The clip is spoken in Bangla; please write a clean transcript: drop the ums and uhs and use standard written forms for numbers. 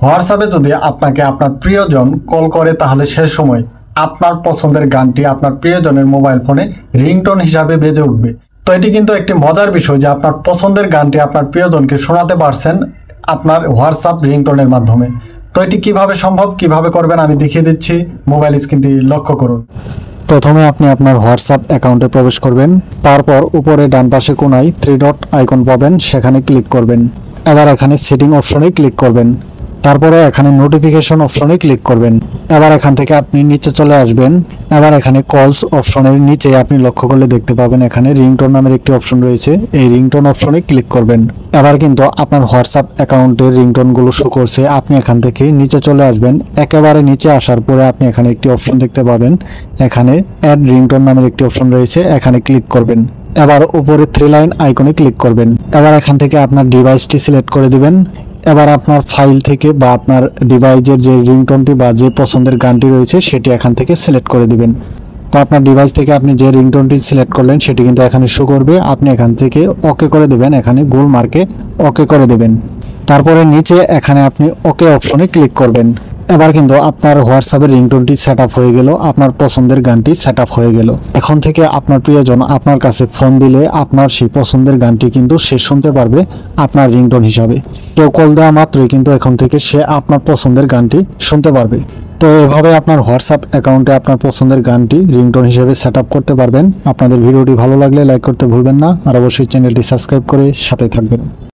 হোয়াটসঅ্যাপে যদি আপনাকে আপনার প্রিয়জন কল করে তাহলে সে সময় আপনার পছন্দের গানটি আপনার প্রিয়জনের মোবাইল ফোনে রিংটোন হিসাবে বেজে উঠবে। তো এটি কিন্তু একটি মজার বিষয় যে আপনার পছন্দের গানটি আপনার প্রিয়জনকে শোনাতে পারছেন আপনার হোয়াটসঅ্যাপ রিংটোনের মাধ্যমে। তো এটি কিভাবে সম্ভব, কিভাবে করবেন আমি দেখিয়ে দিচ্ছি, মোবাইল স্ক্রিনটি লক্ষ্য করুন। প্রথমে আপনি আপনার হোয়াটসঅ্যাপ অ্যাকাউন্টে প্রবেশ করবেন, তারপর উপরে ডান পাশে কোনায় 3 ডট আইকন পাবেন, সেখানে ক্লিক করবেন। এবার এখানে সেটিং অপশনে ক্লিক করবেন, তারপরে এখানে নোটিফিকেশন অপশনে ক্লিক করবেন। এবার এখান থেকে আপনি নিচে চলে আসবেন। এবার এখানে কলস অপশনের নিচে আপনি লক্ষ্য করলে দেখতে পাবেন এখানে রিংটোন নামের একটি অপশন রয়েছে, এই রিংটোন অপশনে ক্লিক করবেন। এবার কিন্তু আপনার হোয়াটসঅ্যাপ অ্যাকাউন্টের রিংটোনগুলো শো করছে। আপনি এখান থেকে নিচে চলে আসবেন, একেবারে নিচে আসার পরে আপনি এখানে একটি অপশন দেখতে পাবেন, এখানে অ্যাড রিংটোন নামের একটি অপশন রয়েছে, এখানে ক্লিক করবেন। এবার উপরে 3 লাইন আইকনে ক্লিক করবেন। এবার এখান থেকে আপনার ডিভাইসটি সিলেক্ট করে দিবেন। এবার আপনার ফাইল থেকে বা আপনার ডিভাইসের যে রিংটোনটি বা যে পছন্দের গানটি রয়েছে সেটি এখান থেকে সিলেক্ট করে দিবেন। তো আপনার ডিভাইস থেকে আপনি যে রিংটোনটি সিলেক্ট করলেন সেটি কিন্তু এখানে শো করবে। আপনি এখান থেকে ওকে করে দেবেন, এখানে গোল মার্কে ওকে করে দেবেন। তারপরে নিচে এখানে আপনি ওকে অপশনে ক্লিক করবেন। এবার কিন্তু আপনার হোয়াটসঅ্যাপের রিংটোনটি সেট আপ হয়ে গেল, আপনার পছন্দের গানটি সেট আপ হয়ে গেল। এখন থেকে আপনার প্রিয়জন আপনার কাছে ফোন দিলে আপনার সেই পছন্দের গানটি কিন্তু সে শুনতে পারবে আপনার রিংটোন হিসাবে। কেউ কল দেওয়া মাত্রই কিন্তু এখন থেকে সে আপনার পছন্দের গানটি শুনতে পারবে। তো এভাবে আপনার হোয়াটসঅ্যাপ অ্যাকাউন্টে আপনার পছন্দের গানটি রিংটোন হিসেবে সেট আপ করতে পারবেন। আপনাদের ভিডিওটি ভালো লাগলে লাইক করতে ভুলবেন না, আর অবশ্যই চ্যানেলটি সাবস্ক্রাইব করে সাথে থাকবেন।